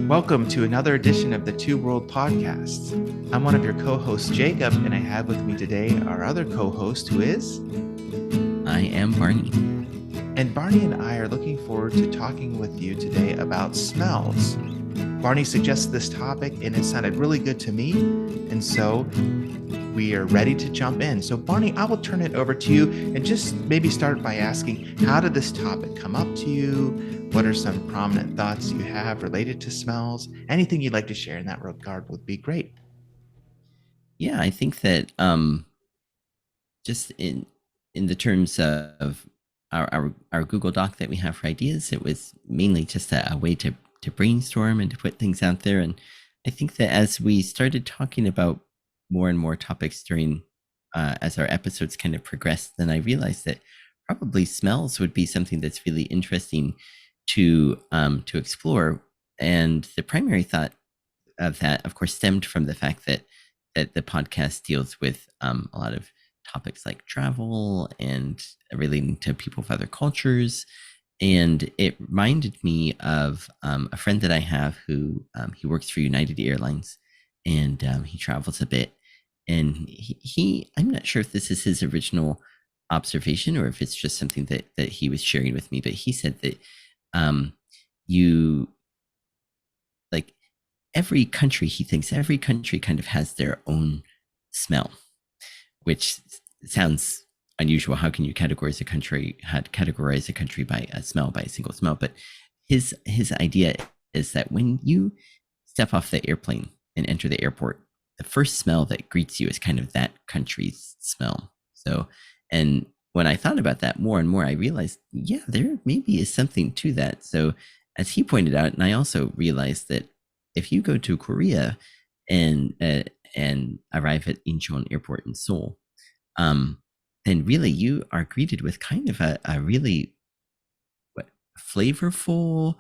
Welcome to another edition of the Two World Podcasts. I'm one of your co-hosts, Jacob, and I have with me today our other co-host, who is... I am Barney. And Barney and I are looking forward to talking with you today about smells. Barney suggested this topic and it sounded really good to me, and so we are ready to jump in. So Barney, I will turn it over to you and just maybe start by asking, how did this topic come up to you? What are some prominent thoughts you have related to smells? Anything you'd like to share in that regard would be great. Yeah, I think that just in the terms of our Google Doc that we have for ideas, it was mainly just a way to brainstorm and to put things out there. And I think that as we started talking about more and more topics during as our episodes kind of progressed, then I realized that probably smells would be something that's really interesting to explore. And the primary thought of that, of course, stemmed from the fact that the podcast deals with a lot of topics like travel and relating to people of other cultures. And it reminded me of a friend that I have who he works for United Airlines, and he travels a bit. And he I'm not sure if this is his original observation or if it's just something that he was sharing with me, but he said that you like every country, he thinks every country kind of has their own smell, which sounds unusual. How can you categorize a country by a smell, by a single smell? But his idea is that when you step off the airplane and enter the airport, the first smell that greets you is kind of that country's smell. So, and when I thought about that more and more, I realized, yeah, there maybe is something to that. So, as he pointed out, and I also realized that if you go to Korea and arrive at Incheon Airport in Seoul, then really you are greeted with kind of a really flavorful,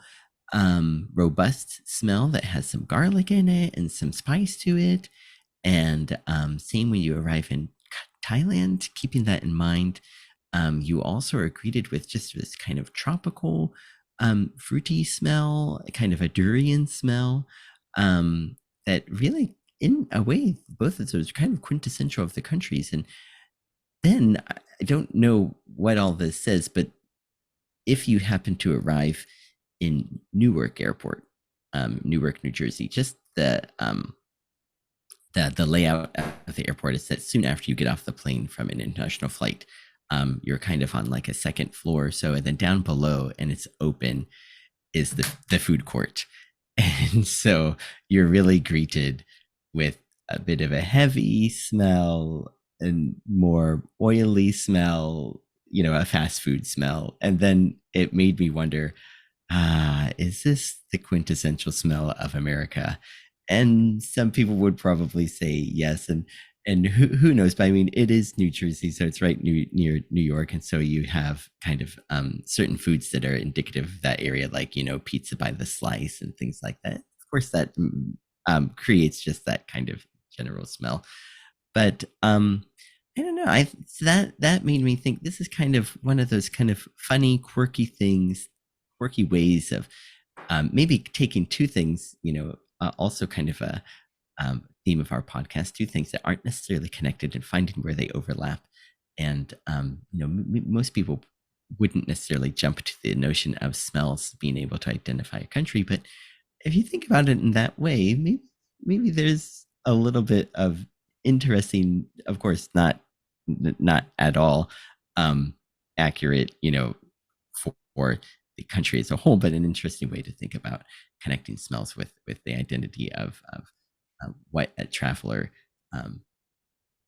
robust smell that has some garlic in it and some spice to it. And same when you arrive in Thailand, keeping that in mind, you also are greeted with just this kind of tropical, fruity smell, kind of a durian smell, that really, in a way, both of those are kind of quintessential of the countries. And then I don't know what all this says, but if you happen to arrive in Newark Airport, Newark, New Jersey, just the layout of the airport is that soon after you get off the plane from an international flight, you're kind of on like a second floor. So, and then down below, and it's open, is the food court. And so you're really greeted with a bit of a heavy smell and more oily smell, a fast food smell. And then it made me wonder, is this the quintessential smell of America? And some people would probably say yes. And who knows? But I mean, it is New Jersey, so it's right near New York, and so you have kind of certain foods that are indicative of that area, like pizza by the slice and things like that. Of course, that creates just that kind of general smell. But I don't know. That made me think this is kind of one of those kind of funny, quirky things, quirky ways of maybe taking two things, also kind of a theme of our podcast, two things that aren't necessarily connected and finding where they overlap. And, most people wouldn't necessarily jump to the notion of smells being able to identify a country. But if you think about it in that way, maybe there's a little bit of interesting, of course, not at all accurate, for the country as a whole, but an interesting way to think about connecting smells with the identity of what a traveler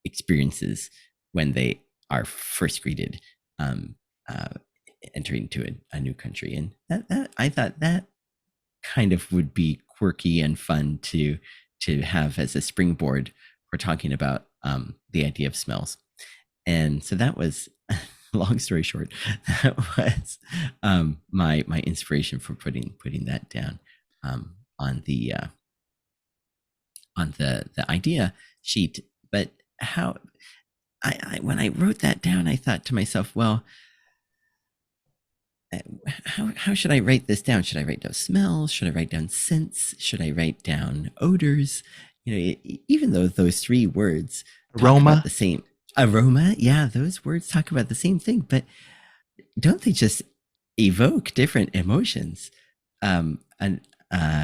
experiences when they are first greeted uh, entering into a new country. And that I thought that kind of would be quirky and fun to have as a springboard for talking about the idea of smells. And so that was, long story short, that was my inspiration for putting that down on the idea sheet. But how I when I wrote that down, I thought to myself, well, uh, how should I write this down? Should I write down smells? Should I write down scents? Should I write down odors? Even though those three words talk about Aroma. the same aroma, yeah, those words talk about the same thing, but don't they just evoke different emotions? And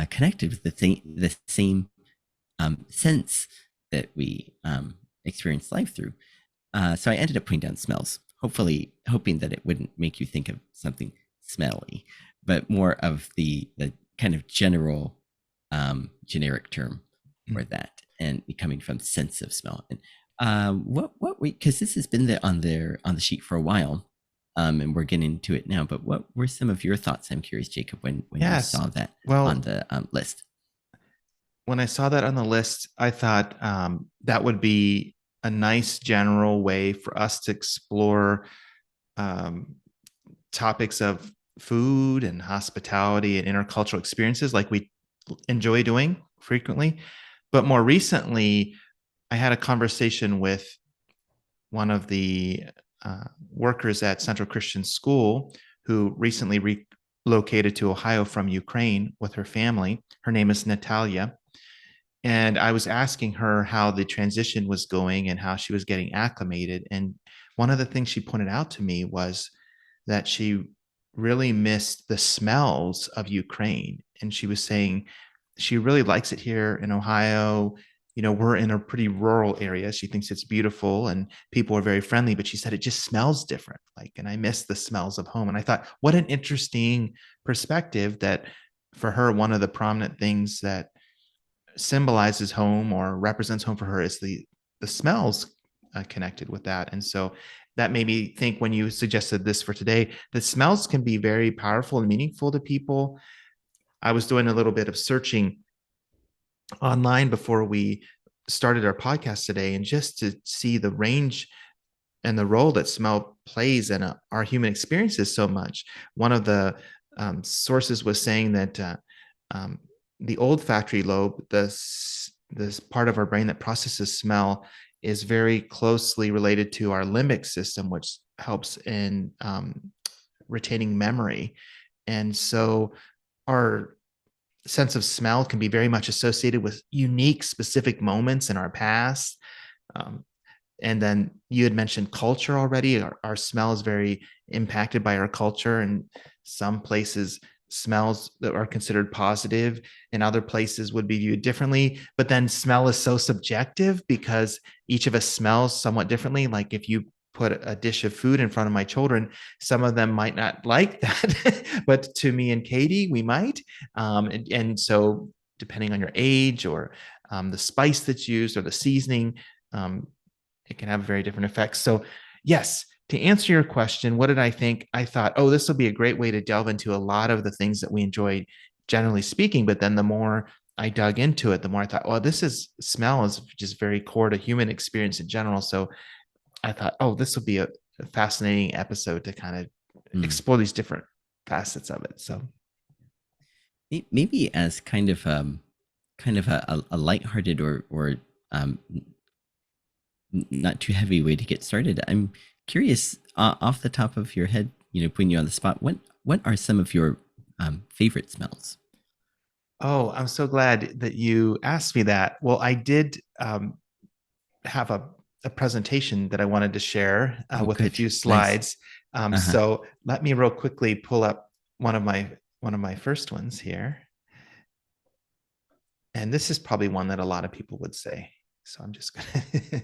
connected with the same sense that we experience life through. So I ended up putting down smells, hopefully hoping that it wouldn't make you think of something smelly, but more of the kind of generic term for Mm. that, and coming from sense of smell. And what we, because this has been there on the sheet for a while, and we're getting into it now. But what were some of your thoughts? I'm curious, Jacob, when you Yes. saw that on Well, the list. when I saw that on the list, I thought that would be a nice general way for us to explore um, topics of food and hospitality and intercultural experiences like we enjoy doing frequently. But more recently, I had a conversation with one of the workers at Central Christian School who recently relocated to Ohio from Ukraine with her family. Her name is Natalia. And I was asking her how the transition was going and how she was getting acclimated. And one of the things she pointed out to me was that she really missed the smells of Ukraine. And she was saying she really likes it here in Ohio. We're in a pretty rural area. She thinks it's beautiful and people are very friendly, but she said it just smells different. And I miss the smells of home. And I thought, what an interesting perspective that for her, one of the prominent things that symbolizes home or represents home for her is the smells connected with that. And so that made me think when you suggested this for today, the smells can be very powerful and meaningful to people. I was doing a little bit of searching online before we started our podcast today, and just to see the range and the role that smell plays in our human experiences so much. One of the sources was saying that um, the olfactory lobe, this part of our brain that processes smell, is very closely related to our limbic system, which helps in retaining memory. And so our sense of smell can be very much associated with unique, specific moments in our past. Um, and then you had mentioned culture already. Our smell is very impacted by our culture, and some places smells that are considered positive and other places would be viewed differently. But then smell is so subjective because each of us smells somewhat differently. Like if you put a dish of food in front of my children, some of them might not like that, but to me and Katie, we might. And so depending on your age or the spice that's used or the seasoning, um, it can have very different effects. So, yes, to answer your question, what did I think? I thought, oh, this will be a great way to delve into a lot of the things that we enjoy, generally speaking. But then the more I dug into it, the more I thought, well, smell is just very core to human experience in general. So I thought, oh, this will be a fascinating episode to kind of Hmm. explore these different facets of it. So, Maybe as kind of a lighthearted or um, not too heavy way to get started. I'm curious, off the top of your head, putting you on the spot. What are some of your favorite smells? oh, I'm so glad that you asked me that. Well, I did have a presentation that I wanted to share Oh, with a good, few nice. slides. Uh huh. So let me real quickly pull up one of my first ones here, and this is probably one that a lot of people would say. So I'm just gonna,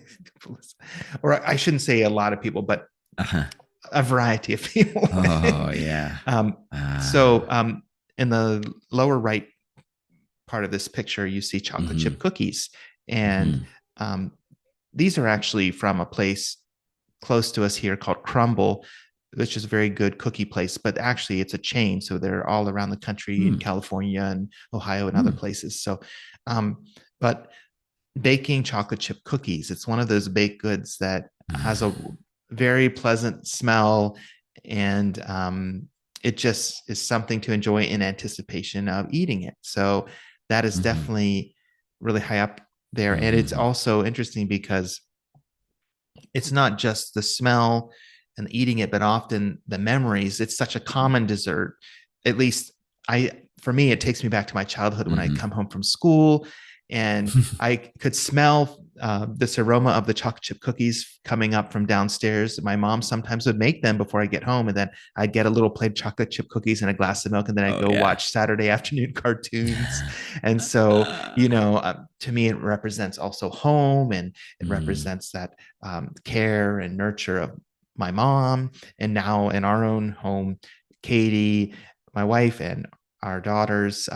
or I shouldn't say a lot of people, but Uh huh. a variety of people. Oh yeah. um, so Ah. in the lower right part of this picture, you see chocolate Mm-hmm. chip cookies, and Mm-hmm. um, these are actually from a place close to us here called Crumble, which is a very good cookie place, but actually it's a chain. So they're all around the country in Hmm. California and Ohio and other Hmm. places. So, but baking chocolate chip cookies, it's one of those baked goods that has a Ah. very pleasant smell, and it just is something to enjoy in anticipation of eating it. So that is Mm-hmm. definitely really high up there. And it's Mm-hmm. also interesting because it's not just the smell. and eating it, but often the memories. It's such a common dessert. At least I, for me, it takes me back to my childhood when I Mm-hmm. come home from school and I could smell this aroma of the chocolate chip cookies coming up from downstairs. My mom sometimes would make them before I get home, and then I'd get a little plate of chocolate chip cookies and a glass of milk, and then I'd Oh go yeah. watch Saturday afternoon cartoons. And so, to me, it represents also home, and it Mm, represents that care and nurture of my mom. And now in our own home, Katie, my wife, and our daughters,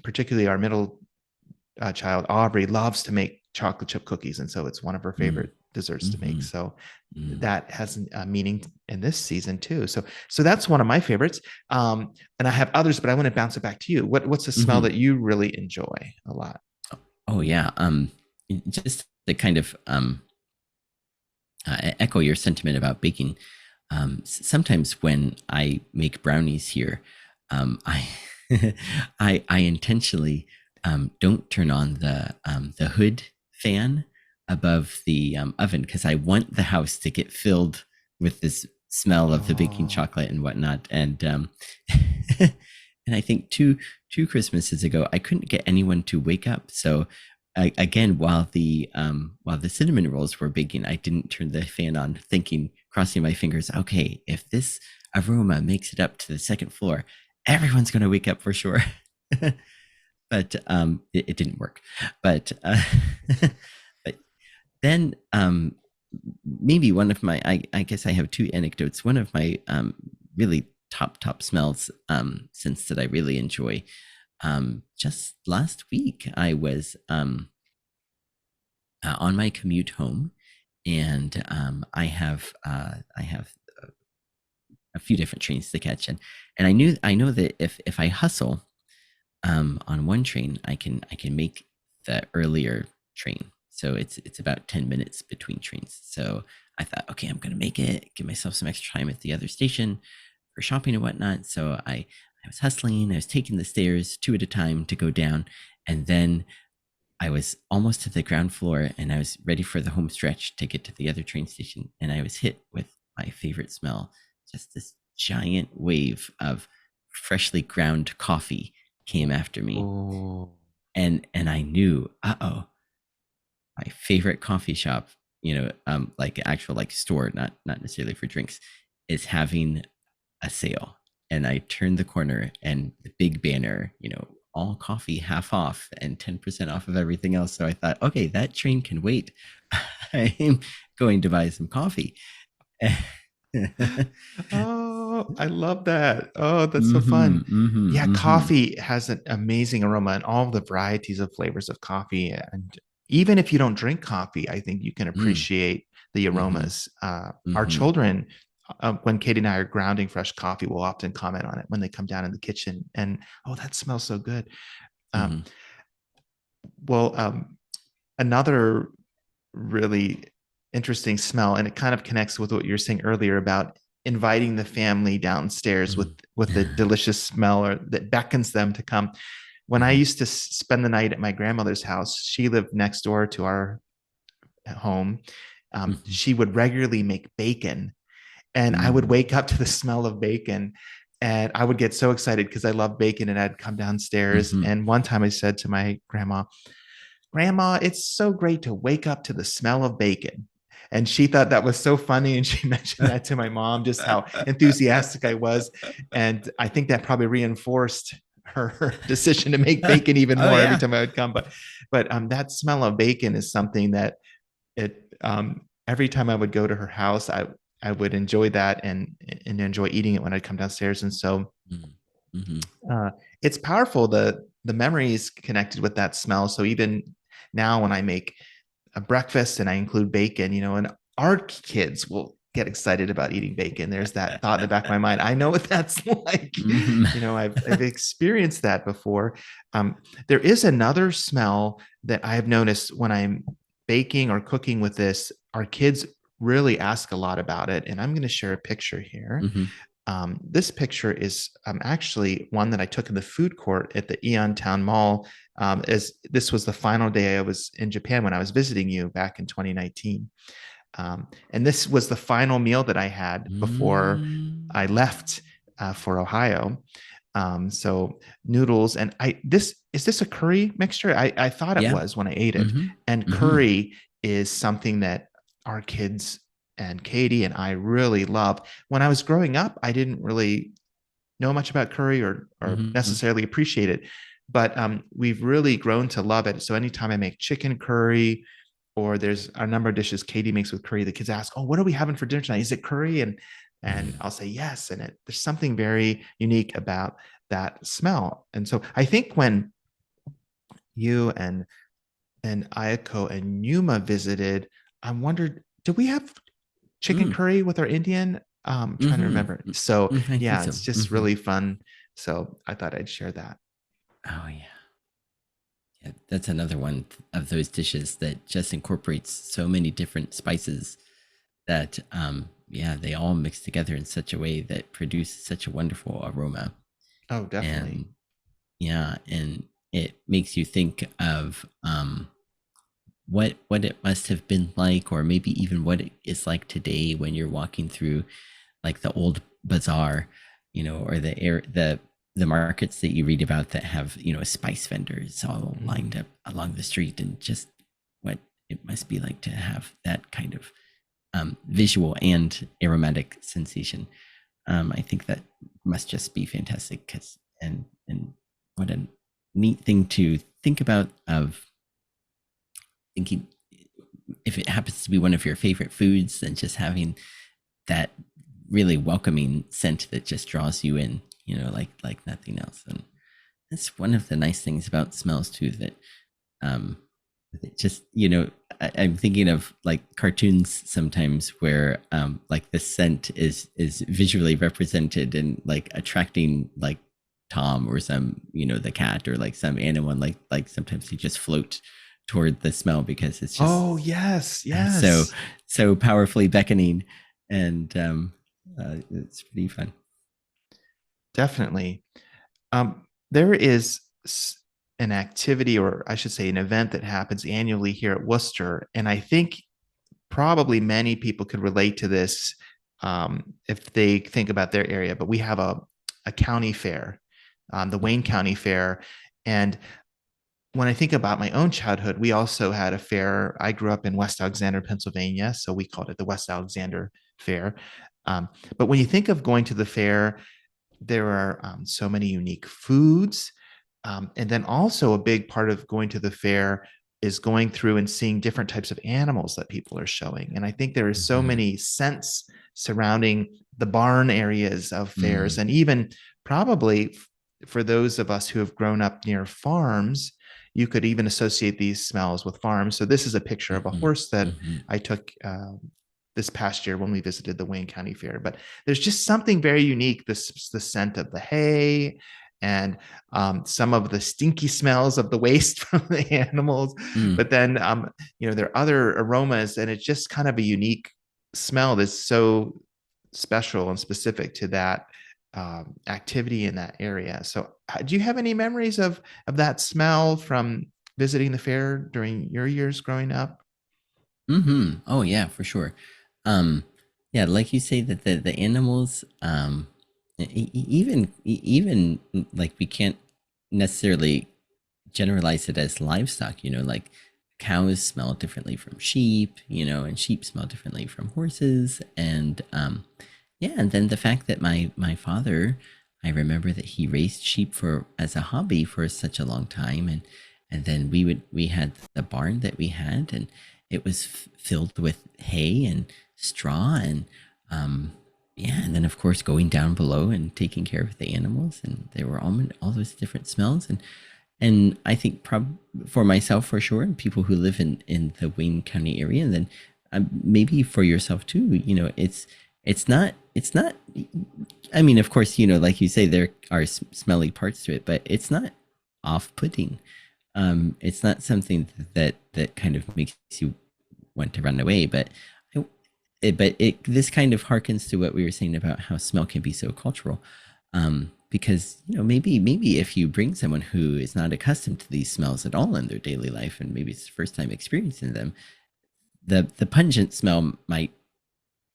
particularly our middle child, Aubrey, loves to make chocolate chip cookies. And so it's one of her mm, favorite desserts to make. mm-hmm, So mm, that has a meaning in this season too. So that's one of my favorites. And I have others, but I want to bounce it back to you. What's a smell mm-hmm. that you really enjoy a lot? Oh yeah. Just to kind of echo your sentiment about baking. Sometimes when I make brownies here, I I intentionally don't turn on the hood fan above the oven because I want the house to get filled with this smell of the baking Oh, chocolate and whatnot. And and I think two Christmases ago, I couldn't get anyone to wake up, so again, while the cinnamon rolls were baking, I didn't turn the fan on, thinking, crossing my fingers. Okay, if this aroma makes it up to the second floor, everyone's going to wake up for sure. But it didn't work. But but then maybe one of my I guess I have two anecdotes. One of my really top smells scents that I really enjoy. Just last week, I was on my commute home, and I have a few different trains to catch, and I know that if I hustle on one train, I can make the earlier train. So it's about 10 minutes between trains. So I thought, okay, I'm gonna make it, give myself some extra time at the other station for shopping and whatnot. So I was hustling. I was taking the stairs two at a time to go down, and then I was almost to the ground floor and I was ready for the home stretch to get to the other train station. And I was hit with my favorite smell, just this giant wave of freshly ground coffee came after me. oh, And I knew, oh, my favorite coffee shop, like actual like store, not necessarily for drinks, is having a sale. And I turned the corner and the big banner, all coffee half off and 10% off of everything else. So I thought, okay, that train can wait. I'm going to buy some coffee. oh, I love that. Oh, that's so Mm-hmm, fun. mm-hmm, Yeah, mm-hmm, coffee has an amazing aroma and all the varieties of flavors of coffee. And even if you don't drink coffee, I think you can appreciate the mm-hmm, aromas. Our mm-hmm, children, when Katie and I are grounding fresh coffee, will often comment on it when they come down in the kitchen. And oh, that smells so good. Um, mm-hmm, well, another really interesting smell, and it kind of connects with what you were saying earlier about inviting the family downstairs with the mm-hmm, delicious smell or that beckons them to come. When I mm-hmm, used to spend the night at my grandmother's house, she lived next door to our home. mm-hmm, She would regularly make bacon, and I would mm-hmm, wake up to the smell of bacon. And I would get so excited because I love bacon, and I'd come downstairs. mm-hmm. And one time I said to my grandma, Grandma, it's so great to wake up to the smell of bacon. And she thought that was so funny. And she mentioned that to my mom, just how enthusiastic I was. And I think that probably reinforced her decision to make bacon even Oh more every yeah. time I would come. But that smell of bacon is something that every time I would go to her house, I would enjoy that and enjoy eating it when I'd come downstairs. And so Mm-hmm, uh, it's powerful, the memories connected with that smell. So even now when I make a breakfast and I include bacon, and our kids will get excited about eating bacon. There's that thought in the back of my mind. I know what that's like. mm-hmm. I've experienced that before. Um, there is another smell that I have noticed when I'm baking or cooking with this. Our kids really ask a lot about it, and I'm going to share a picture here. Mm-hmm. This picture is actually one that I took in the food court at the Eon Town Mall. As this was the final day I was in Japan when I was visiting you back in 2019. And this was the final meal that I had before Mm. I left for Ohio. So noodles, and I this is this a curry mixture? I thought it Yeah. was when I ate it. Mm-hmm. And Mm-hmm. curry is something that our kids and Katie and I really love. When I was growing up, I didn't really know much about curry or Mm-hmm. necessarily appreciate it, but we've really grown to love it. So anytime I make chicken curry, or there's a number of dishes Katie makes with curry, the kids ask, "Oh, what are we having for dinner tonight? Is it curry?" And I'll say yes. And there's something very unique about that smell. And so I think when you and Ayako and Yuma visited, I wondered, did we have chicken Mm. curry with our Indian? Trying to Mm-hmm. remember. So I think yeah, so. it's just Mm-hmm. really fun. So I thought I'd share that. Oh yeah. Yeah, that's another one of those dishes that just incorporates so many different spices that yeah, they all mix together in such a way that produce such a wonderful aroma. Oh, definitely. And yeah, and it makes you think of what it must have been like, or maybe even what it is like today when you're walking through like the old bazaar, or the markets that you read about that have spice vendors all lined Mm. up along the street, and just what it must be like to have that kind of visual and aromatic sensation. I think that must just be fantastic, because and what a neat thing to think about, of thinking, if it happens to be one of your favorite foods, then just having that really welcoming scent that just draws you in, like nothing else. And that's one of the nice things about smells too, that um it just, I'm thinking of like cartoons sometimes where like the scent is visually represented and like attracting like Tom or some, the cat, or like some animal, and like sometimes you just float toward the smell because it's Oh, just yes, so yes, so powerfully beckoning. And it's pretty fun. definitely. There is an activity, or I should say, an event that happens annually here at Worcester, and I think probably many people could relate to this if they think about their area. But we have a county fair, the Wayne County Fair, and when I think about my own childhood, we also had a fair. I grew up in West Alexander, Pennsylvania, so we called it the West Alexander Fair. Um, but when you think of going to the fair, there are so many unique foods. And then also a big part of going to the fair is going through and seeing different types of animals that people are showing. And I think there is so Mm-hmm. many scents surrounding the barn areas of fairs. Mm. And even probably for those of us who have grown up near farms, you could even associate these smells with farms. So this is a picture of a Mm-hmm. horse that Mm-hmm. I took this past year when we visited the Wayne County Fair. But there's just something very unique, the scent of the hay, and some of the stinky smells of the waste from the animals. Mm. But then there are other aromas, and it's just kind of a unique smell that's so special and specific to that activity in that area. So do you have any memories of that smell from visiting the fair during your years growing up? Mm-hmm. Oh yeah, for sure. Um, yeah, like you say, that the animals, even like, we can't necessarily generalize it as livestock. Like cows smell differently from sheep, and sheep smell differently from horses, and yeah, and then the fact that my father, I remember that he raised sheep for as a hobby for such a long time, and then we had the barn that we had, and it was filled with hay and straw, and um yeah, and then of course going down below and taking care of the animals, and there were all those different smells. And I think for myself, for sure, and people who live in the Wayne County area, and then maybe for yourself too. It's not. I mean, of course, like you say, there are smelly parts to it, but it's not off-putting. It's not something that kind of makes you want to run away. But this kind of harkens to what we were saying about how smell can be so cultural. Because maybe if you bring someone who is not accustomed to these smells at all in their daily life, and maybe it's the first time experiencing them, the pungent smell might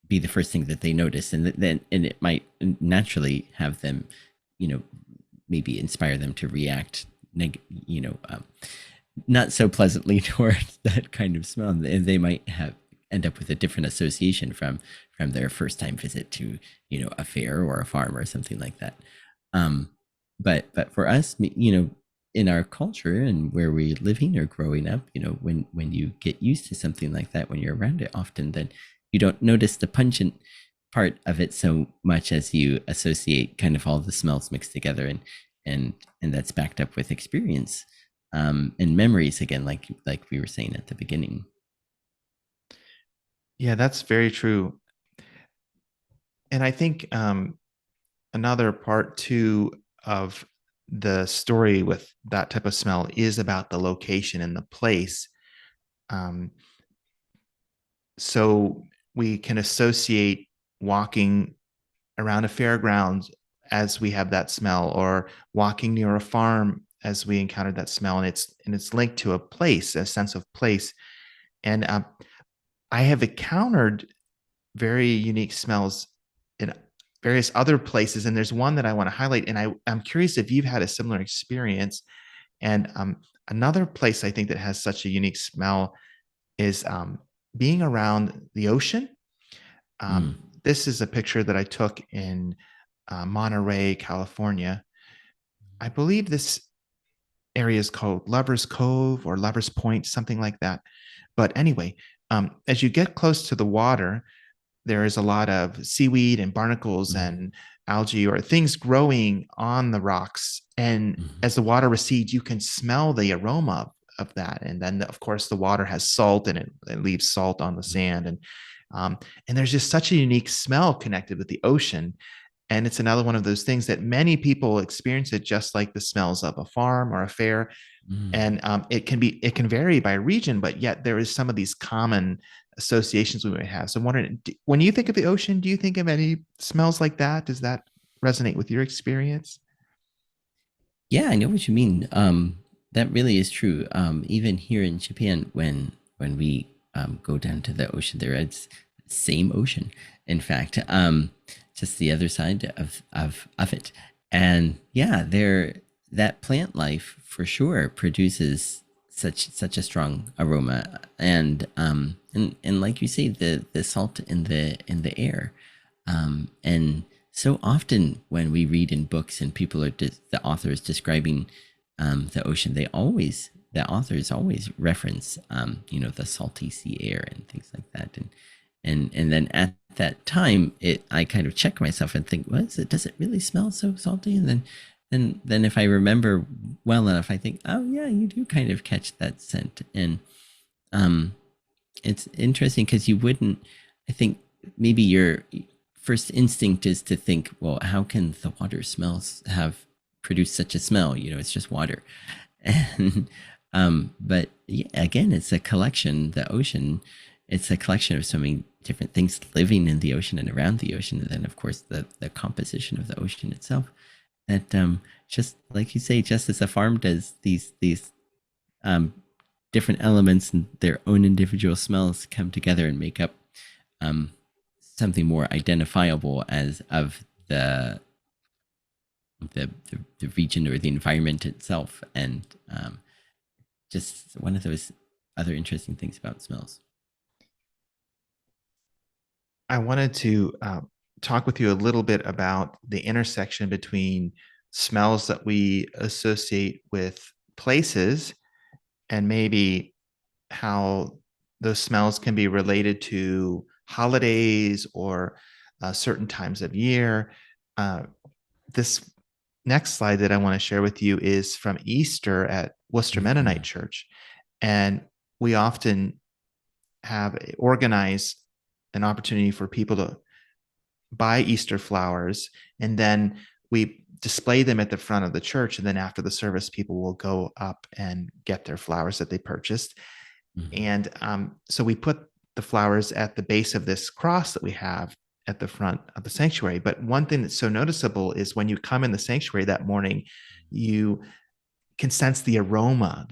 be the first thing that they notice, and then it might naturally have them, you know, maybe inspire them to react, you know, not so pleasantly towards that kind of smell, and they might have end up with a different association from their first time visit to, you know, a fair or a farm or something like that. Um, but for us, you know, in our culture and where we're living or growing up, you know, when you get used to something like that, when you're around it often, then you don't notice the pungent part of it so much as you associate kind of all the smells mixed together, and and that's backed up with experience, and memories again, like we were saying at the beginning. Yeah, that's very true. And I think another part too of the story with that type of smell is about the location and the place. Um, so we can associate walking around a fairground as we have that smell, or walking near a farm as we encountered that smell, and it's linked to a place, a sense of place. And I have encountered very unique smells in various other places, and there's one that I want to highlight, and I'm curious if you've had a similar experience. And another place I think that has such a unique smell is being around the ocean. Mm, This is a picture that I took in Monterey, California. I believe this area is called Lover's Cove or Lover's Point, something like that. But anyway, as you get close to the water, there is a lot of seaweed and barnacles mm, and algae or things growing on the rocks. And mm, as the water recedes, you can smell the aroma of that. And then, of course, the water has salt in it. It leaves salt on the sand. Um, and there's just such a unique smell connected with the ocean. And it's another one of those things that many people experience it just like the smells of a farm or a fair. mm. And it can vary by region, but yet there is some of these common associations we might have. So I'm wondering, when you think of the ocean, do you think of any smells like that? Does that resonate with your experience? Yeah, I know what you mean. That really is true. Even here in Japan, when we go down to the ocean, there it's same ocean. In fact, just the other side of it, and yeah, there that plant life for sure produces such a strong aroma, and like you say, the salt in the air, and so often when we read in books and people are the authors describing the ocean, the authors always reference you know, the salty sea air and things like that, and then at that time, it I kind of check myself and think, was it, does it really smell so salty? And then if I remember well enough, I think, oh yeah, you do kind of catch that scent. And um it's interesting because you wouldn't, I think maybe your first instinct is to think, well, how can the water smells have produced such a smell? You know, it's just water. And but yeah, again, it's a collection, the ocean, it's a collection of so many different things living in the ocean and around the ocean. And then of course the composition of the ocean itself. That just like you say, just as a farm does, these um different elements and their own individual smells come together and make up um, something more identifiable as of the region or the environment itself, and just one of those other interesting things about smells. I wanted to talk with you a little bit about the intersection between smells that we associate with places and maybe how those smells can be related to holidays or certain times of year. Uh, this next slide that I want to share with you is from Easter at Worcester Mennonite Mm, Church. And we often organize an opportunity for people to buy Easter flowers, and then we display them at the front of the church. And then after the service, people will go up and get their flowers that they purchased. mm, And so we put the flowers at the base of this cross that we have at the front of the sanctuary. But one thing that's so noticeable is when you come in the sanctuary that morning, you can sense the aroma,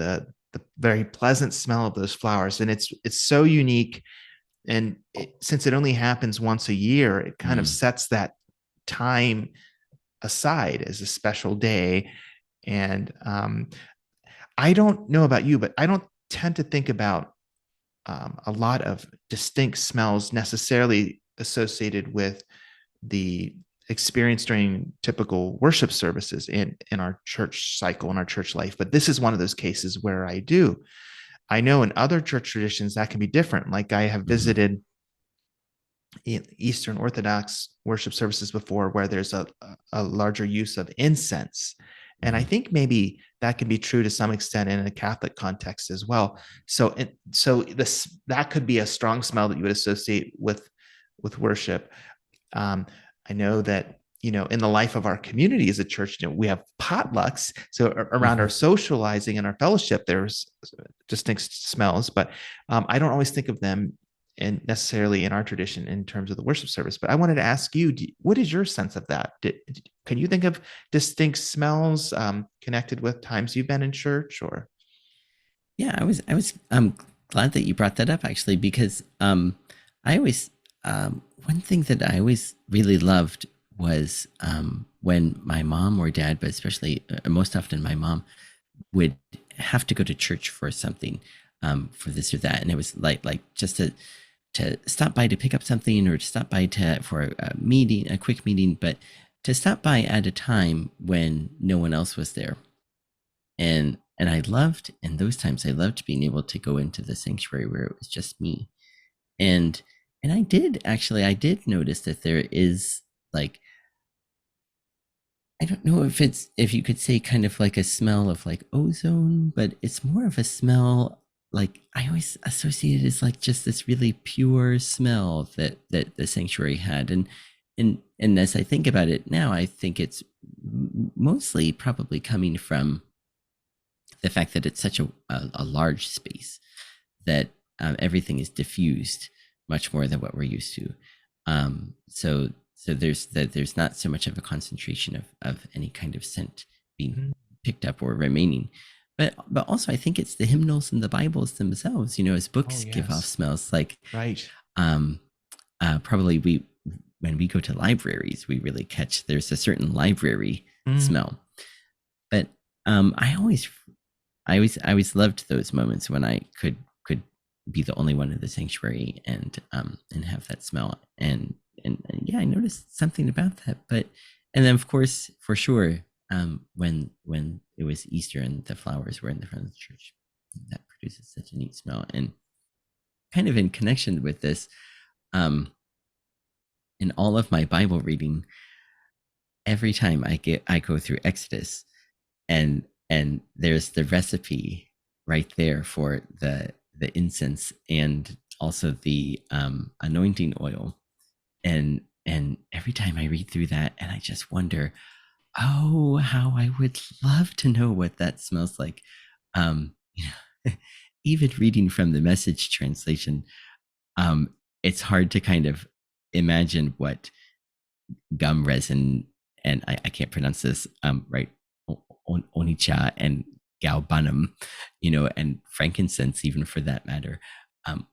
the very pleasant smell of those flowers, and it's so unique. And since it only happens once a year, it kind of Mm. sets that time aside as a special day. And I don't know about you, but I don't tend to think about a lot of distinct smells necessarily associated with the experience during typical worship services in our church cycle, in our church life. But this is one of those cases where I do. I know in other church traditions that can be different. Like I have Mm-hmm. visited Eastern Orthodox worship services before where there's a larger use of incense. And I Mm-hmm. think maybe that can be true to some extent in a Catholic context as well. So this that could be a strong smell that you would associate with worship. Um, I know that in the life of our community as a church, we have potlucks. So around Mm-hmm. our socializing and our fellowship, there's distinct smells, but I don't always think of them and necessarily in our tradition in terms of the worship service. But I wanted to ask you, what is your sense of that? Can you think of distinct smells connected with times you've been in church or? Yeah, I was glad that you brought that up actually because I always one thing that I always really loved was when my mom or dad, but especially most often my mom would have to go to church for something, for this or that, and it was like just to stop by to pick up something or to stop by to for a meeting, a quick meeting, but to stop by at a time when no one else was there. And I loved in those times I loved being able to go into the sanctuary where it was just me. And and I did notice that there is like I don't know if you could say kind of like a smell of like ozone, but it's more of a smell like I always associate it as like just this really pure smell that the sanctuary had. And as I think about it now, I think it's mostly probably coming from the fact that it's such a large space that everything is diffused much more than what we're used to. So there's not so much of a concentration of any kind of scent being Mm. picked up or remaining. But also I think it's the hymnals and the Bibles themselves, as Oh, books give off yes. smells like Right. um probably we when we go to libraries, we really catch there's a certain library Mm. smell. But I always loved those moments when I could be the only one in the sanctuary and have that smell and yeah, I noticed something about that. But and then of course for sure when it was Easter and the flowers were in the front of the church, that produces such a neat smell. And kind of in connection with this, um, in all of my Bible reading, every time I go through Exodus and there's the recipe right there for the incense and also the anointing oil, and every time I read through that and I just wonder, oh, how I would love to know what that smells like. You know, even reading from the Message translation, um it's hard to kind of imagine what gum resin, and I can't pronounce this right, onycha and galbanum, and frankincense, even for that matter. Um,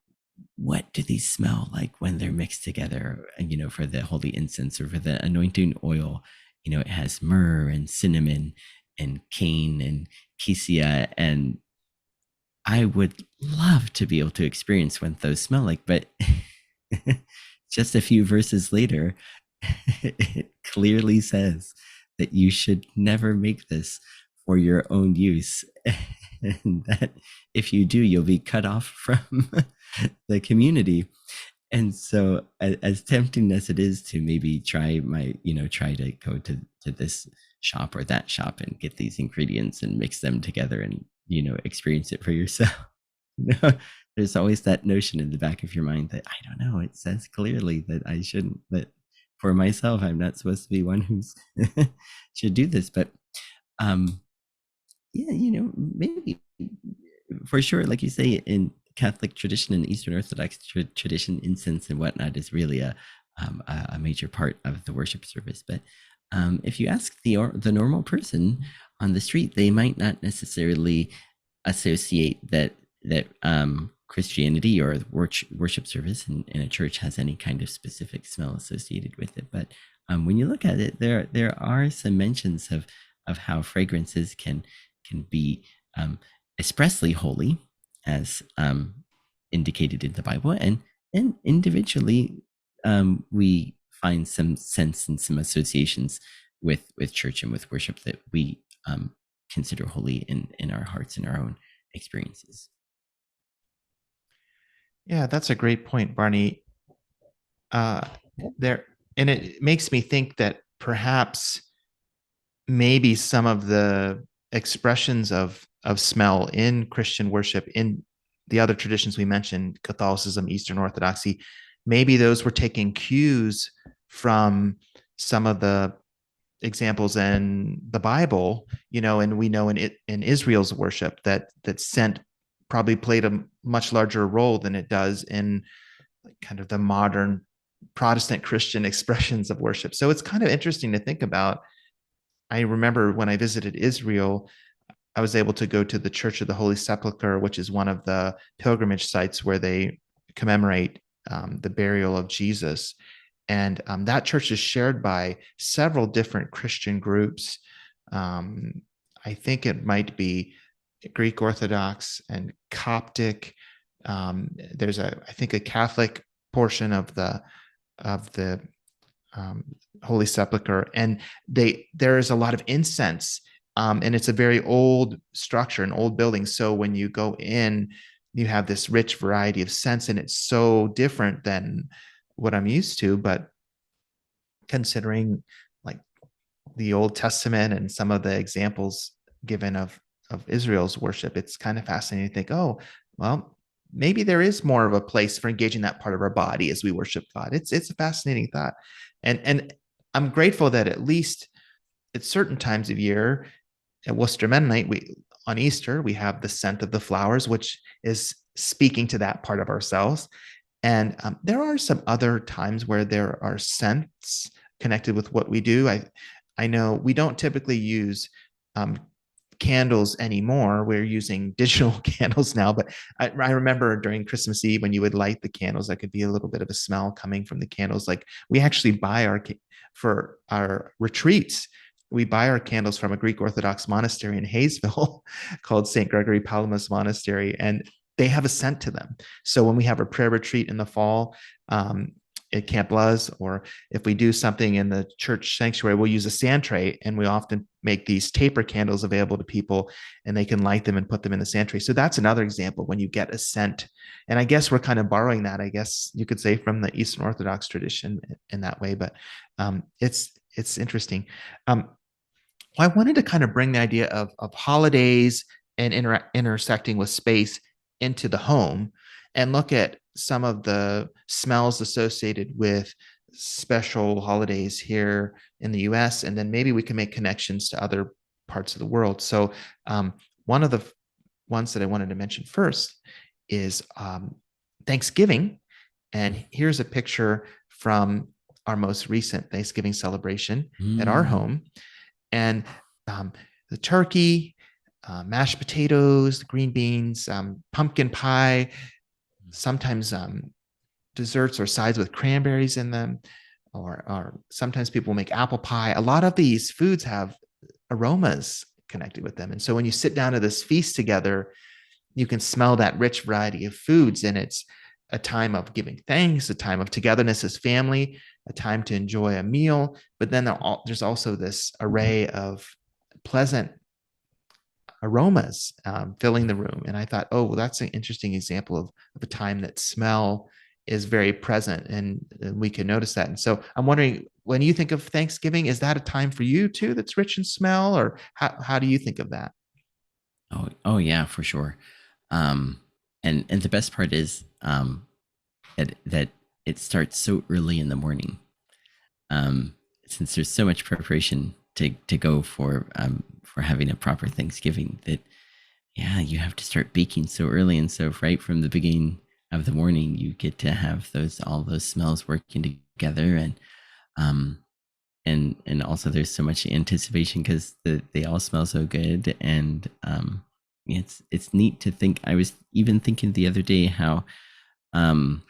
what do these smell like when they're mixed together? And for the holy incense or for the anointing oil, it has myrrh and cinnamon and cane and cassia, and I would love to be able to experience what those smell like, but just a few verses later, it clearly says that you should never make this for your own use. And that if you do, you'll be cut off from the community. And so, as tempting as it is to maybe try to go to this shop or that shop and get these ingredients and mix them together and experience it for yourself. There's always that notion in the back of your mind that I don't know. It says clearly that I shouldn't, but for myself, I'm not supposed to be one who's should do this. But um, yeah, maybe for sure, like you say, in Catholic tradition and Eastern Orthodox tradition, incense and whatnot is really a major part of the worship service. But if you ask the normal person on the street, they might not necessarily associate that Christianity or worship service in a church has any kind of specific smell associated with it. But when you look at it, there are some mentions of how fragrances can be expressly holy, as indicated in the Bible, and individually we find some sense and some associations with church and with worship that we consider holy in our hearts and our own experiences. Yeah, that's a great point, Barney. Uh, there, and it makes me think that perhaps maybe some of the expressions of smell in Christian worship, in the other traditions we mentioned, Catholicism, Eastern Orthodoxy, maybe those were taking cues from some of the examples in the Bible, and we know in Israel's worship that scent probably played a much larger role than it does in kind of the modern Protestant Christian expressions of worship. So it's kind of interesting to think about. I remember when I visited Israel, I was able to go to the Church of the Holy Sepulchre, which is one of the pilgrimage sites where they commemorate the burial of Jesus. And that church is shared by several different Christian groups. I think it might be Greek Orthodox and Coptic. There's I think, a Catholic portion of the um, Holy Sepulchre, and there is a lot of incense, and it's a very old structure, an old building. So when you go in, you have this rich variety of scents, and it's so different than what I'm used to. But considering like the Old Testament and some of the examples given of Israel's worship, it's kind of fascinating to think, oh, well, maybe there is more of a place for engaging that part of our body as we worship God. It's a fascinating thought, and I'm grateful that at least at certain times of year at Worcester Mennonite, we on Easter we have the scent of the flowers, which is speaking to that part of ourselves. And there are some other times where there are scents connected with what we do. I know we don't typically use um, candles anymore. We're using digital candles now, but I remember during Christmas Eve when you would light the candles, there could be a little bit of a smell coming from the candles. Like we actually buy for our retreats. We buy our candles from a Greek Orthodox monastery in Hayesville called St. Gregory Palamas Monastery, and they have a scent to them. So when we have a prayer retreat in the fall, at Camp Luz, or if we do something in the church sanctuary, we'll use a sand tray, and we often make these taper candles available to people, and they can light them and put them in the sand tray. So that's another example when you get a scent. And I guess we're kind of borrowing that, I guess you could say, from the Eastern Orthodox tradition in that way. But it's interesting. I wanted to kind of bring the idea of holidays and intersecting with space into the home, and look at some of the smells associated with special holidays here in the US. And then maybe we can make connections to other parts of the world. So, one of the ones that I wanted to mention first is Thanksgiving. And here's a picture from our most recent Thanksgiving celebration at our Mm. home. And um, the turkey, mashed potatoes, green beans, pumpkin pie, sometimes desserts or sides with cranberries in them, or sometimes people make apple pie. A lot of these foods have aromas connected with them. And so when you sit down to this feast together, you can smell that rich variety of foods. And it's a time of giving thanks, a time of togetherness as family, a time to enjoy a meal. But then there's also this array of pleasant aromas filling the room. And I thought, oh, well, that's an interesting example of a time that smell is very present, and we can notice that. And so I'm wondering, when you think of Thanksgiving, is that a time for you too that's rich in smell, or how do you think of that? Oh yeah, for sure. Um, and the best part is that it starts so early in the morning. Um, since there's so much preparation to go for having a proper Thanksgiving, that yeah, you have to start baking so early, and so right from the beginning of the morning, you get to have those all those smells working together, um and also there's so much anticipation because they all smell so good, and it's neat to think. I was even thinking the other day how, um,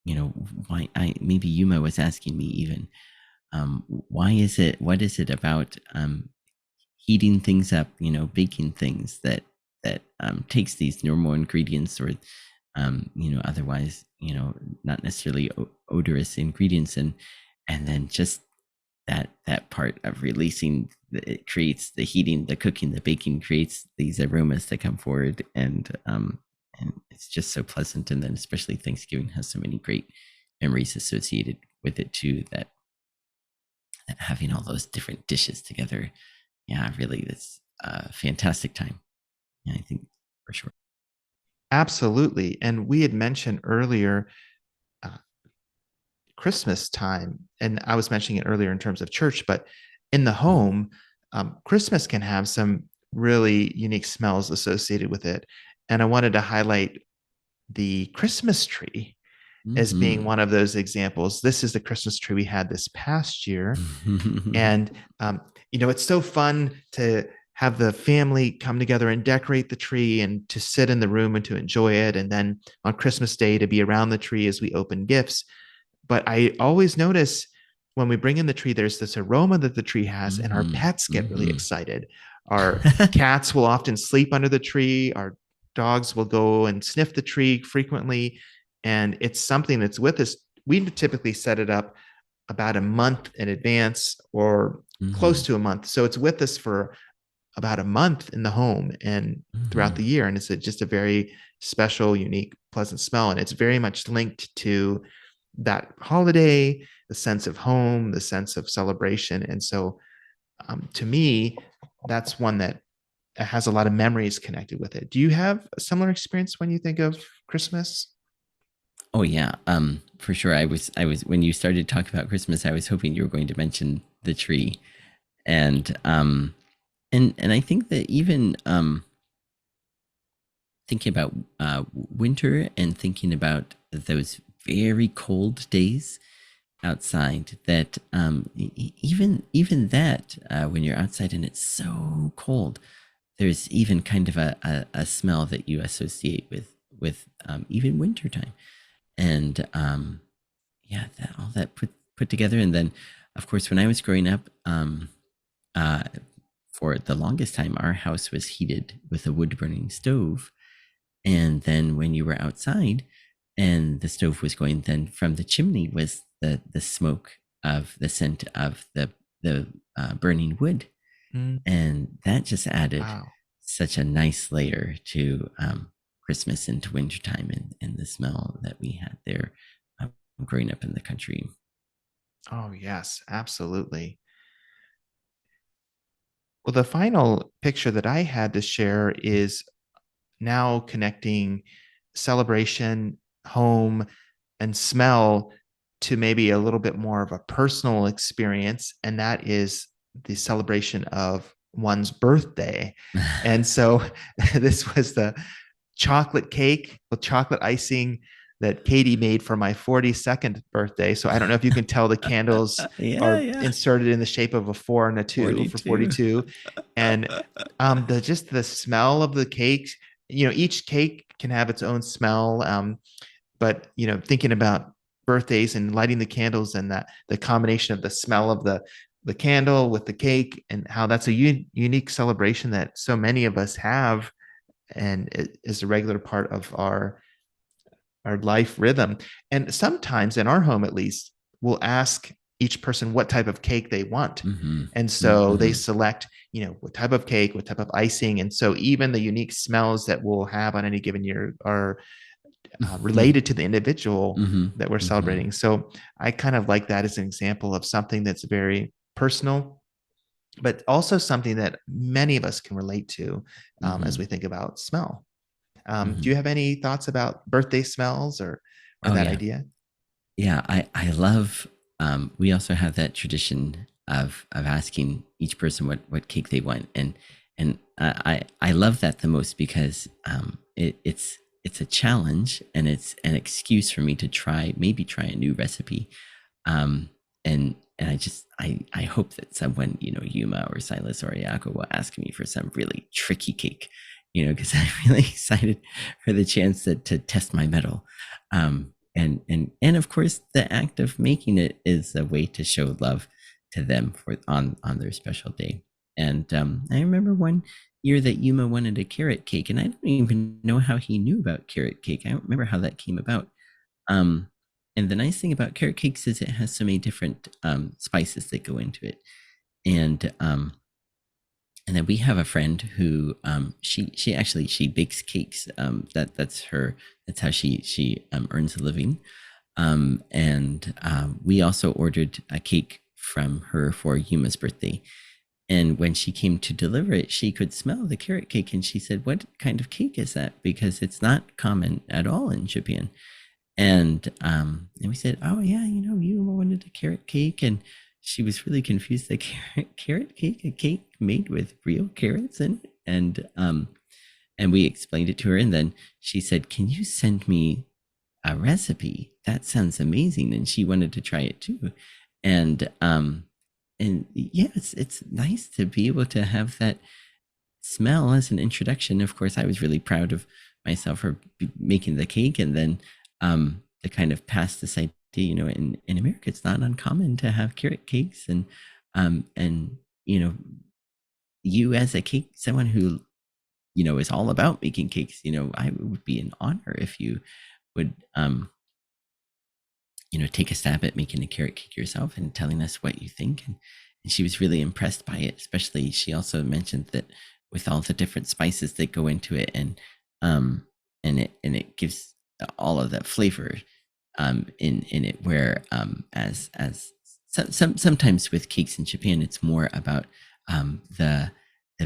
you know, why I maybe Yuma was asking me even, why is it? What is it about heating things up? You know, baking things that takes these normal ingredients or otherwise, not necessarily odorous ingredients, and then just that part of releasing it creates the heating, the cooking, the baking creates these aromas that come forward, and it's just so pleasant. And then especially Thanksgiving has so many great memories associated with it too, that having all those different dishes together, yeah, really, it's a fantastic time. Yeah, I think for sure. Absolutely. And we had mentioned earlier uh, Christmas time, and I was mentioning it earlier in terms of church, but in the home, Christmas can have some really unique smells associated with it. And I wanted to highlight the Christmas tree as being Mm-hmm. one of those examples. This is the Christmas tree we had this past year. And, it's so fun to have the family come together and decorate the tree and to sit in the room and to enjoy it. And then on Christmas Day to be around the tree as we open gifts. But I always notice when we bring in the tree, there's this aroma that the tree has, and our Mm-hmm. pets get really Mm-hmm. excited. Our cats will often sleep under the tree. Our dogs will go and sniff the tree frequently. And it's something that's with us. We typically set it up about a month in advance or close Mm-hmm. to a month. So it's with us for about a month in the home and throughout Mm-hmm. the year. And it's just a very special, unique, pleasant smell. And it's very much linked to that holiday, the sense of home, the sense of celebration. And so to me, that's one that has a lot of memories connected with it. Do you have a similar experience when you think of Christmas? Oh yeah, for sure. I was when you started talking about Christmas, I was hoping you were going to mention the tree, and and I think that even thinking about winter and thinking about those very cold days outside, that even that when you're outside and it's so cold, there's even kind of a smell that you associate with even wintertime. And yeah, that all that put together. And then of course when I was growing up, uh for the longest time our house was heated with a wood burning stove. And then when you were outside and the stove was going, then from the chimney was the smoke of the scent of the burning wood. Mm, And that just added wow. such a nice layer to Christmas into wintertime, and the smell that we had there, growing up in the country. Oh, yes, absolutely. Well, the final picture that I had to share is now connecting celebration, home, and smell to maybe a little bit more of a personal experience, and that is the celebration of one's birthday. And so this was the chocolate cake with chocolate icing that Katie made for my 42nd birthday. So I don't know if you can tell the candles Yeah, are yeah. inserted in the shape of a 4 and a 2 for 42. 42. And the just the smell of the cake, each cake can have its own smell. But thinking about birthdays and lighting the candles and that the combination of the smell of the candle with the cake and how that's a unique celebration that so many of us have and it is a regular part of our life rhythm. And sometimes in our home, at least, we'll ask each person what type of cake they want. Mm-hmm. And so they Mm-hmm. select, what type of cake, what type of icing. And so even the unique smells that we'll have on any given year are related to the individual Mm-hmm. that we're Mm-hmm. celebrating. So I kind of like that as an example of something that's very personal, but also something that many of us can relate to as Mm-hmm. we think about smell. Do Mm-hmm. you have any thoughts about birthday smells or Oh that yeah. idea? Yeah, I love. We also have that tradition of asking each person what cake they want, and I love that the most because it's a challenge and it's an excuse for me to try a new recipe, um, and I hope that someone, Yuma or Silas or Ayako will ask me for some really tricky cake, because I'm really excited for the chance to test my metal. And of course, the act of making it is a way to show love to them for on their special day. And I remember one year that Yuma wanted a carrot cake, and I don't even know how he knew about carrot cake. I don't remember how that came about. Um, and the nice thing about carrot cakes is it has so many different spices that go into it. And and then we have a friend who she actually she bakes cakes. That's how she earns a living. And we also ordered a cake from her for Yuma's birthday. And when she came to deliver it, she could smell the carrot cake, and she said, "What kind of cake is that? Because it's not common at all in Japan." And we said, "Oh yeah, you wanted a carrot cake," and she was really confused. The carrot cake, a cake made with real carrots in it, and we explained it to her, and then she said, "Can you send me a recipe? That sounds amazing," and she wanted to try it too. And yeah, it's nice to be able to have that smell as an introduction. Of course, I was really proud of myself for making the cake, and then to kind of pass this idea. In America, it's not uncommon to have carrot cakes, and you as a cake, someone who is all about making cakes. I would be an honor if you would take a stab at making a carrot cake yourself and telling us what you think. And she was really impressed by it. Especially, she also mentioned that with all the different spices that go into it, um, and it gives all of that flavor in it. Where sometimes with cakes in Japan, it's more about the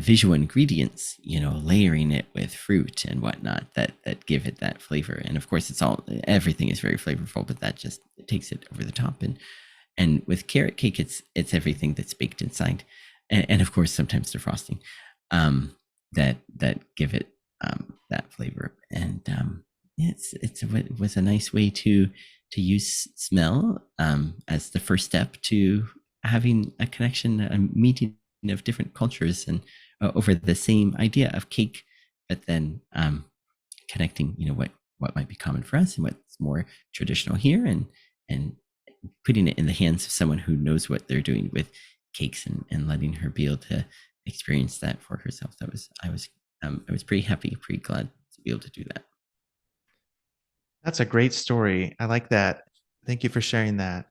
visual ingredients, layering it with fruit and whatnot that give it that flavor. And of course, everything is very flavorful, but that just takes it over the top. And with carrot cake, it's everything that's baked inside, and of course sometimes the frosting, that give it that flavor. And it was a nice way to use smell as the first step to having a connection, a meeting of different cultures, and over the same idea of cake, but then connecting, what might be common for us and what's more traditional here, and putting it in the hands of someone who knows what they're doing with cakes, and letting her be able to experience that for herself. I was pretty happy, pretty glad to be able to do that. That's a great story. I like that. Thank you for sharing that.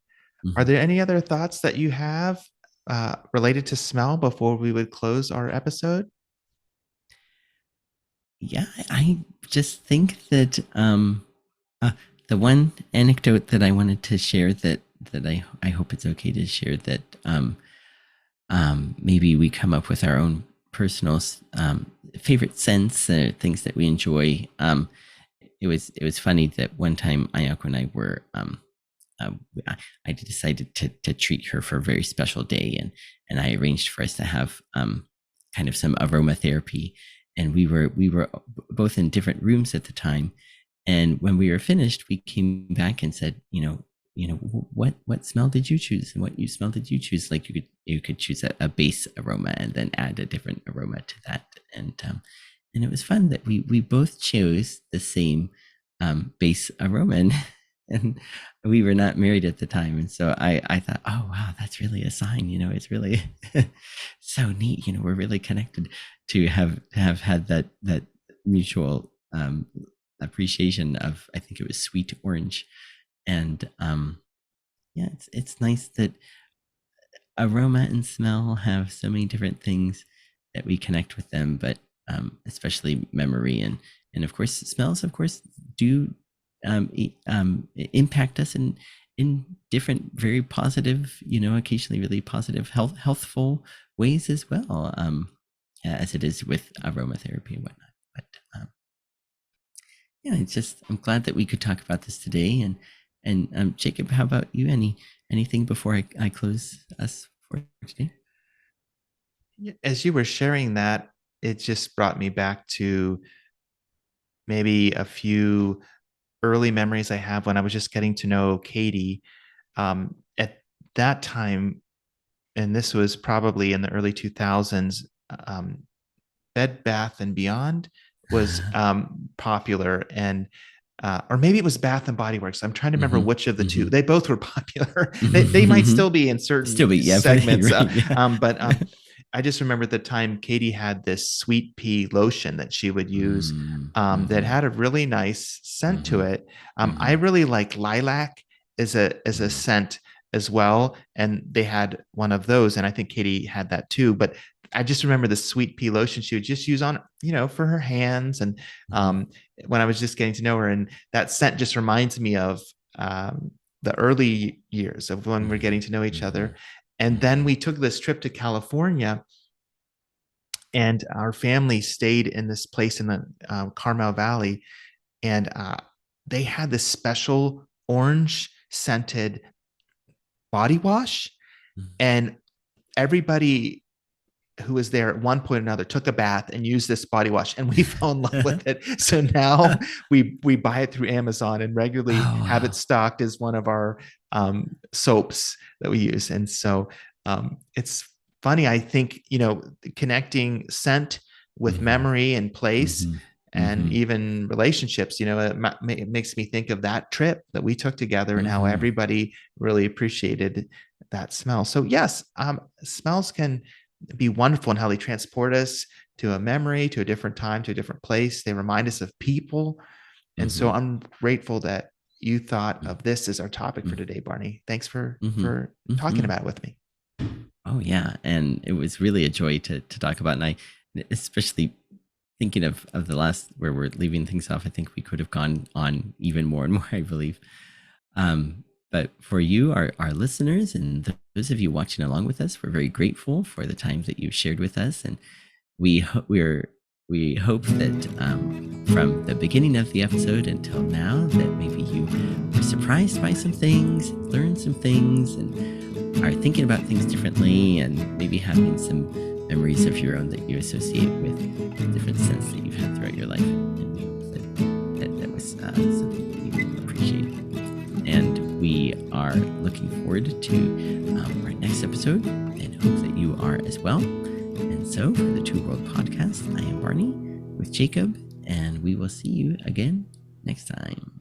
Are Mhm. there any other thoughts that you have related to smell before we would close our episode? Yeah, I just think that the one anecdote that I wanted to share, that I hope it's okay to share, that maybe we come up with our own personal favorite scents, things that we enjoy. It was funny that one time Ayako and I were um, I decided to treat her for a very special day, and I arranged for us to have kind of some aromatherapy, and we were both in different rooms at the time, and when we were finished, we came back and said, what smell did you choose, and what you smell did you choose? Like, you could choose a base aroma and then add a different aroma to that, and it was fun that we both chose the same base aroma, and we were not married at the time, and so I thought, oh wow, that's really a sign. It's really so neat. We're really connected to have had that mutual appreciation of, I think it was sweet orange. And yeah, it's nice that aroma and smell have so many different things that we connect with them, but especially memory, and of course smells, of course, do impact us in different, very positive, occasionally really positive, healthful ways as well, as it is with aromatherapy and whatnot. But yeah, I'm glad that we could talk about this today. And Jacob, how about you? Anything before I close us for today? As you were sharing that, it just brought me back to maybe a few early memories I have when I was just getting to know Katie. At that time, and this was probably in the early 2000s, Bed Bath and Beyond was popular, and or maybe it was Bath and Body Works. I'm trying to remember Mm-hmm. which of the two. Mm-hmm. They both were popular. They might Mm-hmm. still be in Still certain be, yeah, but segments, right, yeah. but I just remember the time Katie had this sweet pea lotion that she would use that Mm-hmm. had a really nice scent to Mm-hmm. it. I Mm-hmm. really like lilac as a scent as well, and they had one of those, and I think Katie had that too. But I just remember the sweet pea lotion she would just use on, for her hands. And Mm-hmm. when I was just getting to know her, and that scent just reminds me of the early years of when we're getting to know each Mm-hmm. other. And then we took this trip to California, and our family stayed in this place in the Carmel Valley, and they had this special orange scented body wash, Mm-hmm. and everybody who was there at one point or another took a bath and used this body wash, and we fell in love with it. So now we buy it through Amazon and regularly Oh, have it wow. stocked as one of our soaps that we use. And so it's funny, I think, connecting scent with Mm-hmm. memory and place Mm-hmm. and Mm-hmm. even relationships, it makes me think of that trip that we took together and how Mm-hmm. everybody really appreciated that smell. So yes, smells can be wonderful in how they transport us to a memory, to a different time, to a different place. They remind us of people. And so Mm-hmm. I'm grateful that you thought of this as our topic for Mm-hmm. today, Barney. Thanks for Mm-hmm. for talking Mm-hmm. about it with me. Oh yeah, and it was really a joy to talk about, and I especially thinking of the last where we're leaving things off. I think we could have gone on even more and more, I believe. But for you, our listeners, and those of you watching along with us, we're very grateful for the time that you've shared with us, and we hope that from the beginning of the episode until now, that maybe you were surprised by some things, learned some things, and are thinking about things differently, and maybe having some memories of your own that you associate with different scents that you've had throughout your life. And we hope that was something that you appreciate. And we are looking forward to our next episode, and hope that you are as well. And so, for the Two World Podcast, I am Barney with Jacob, and we will see you again next time.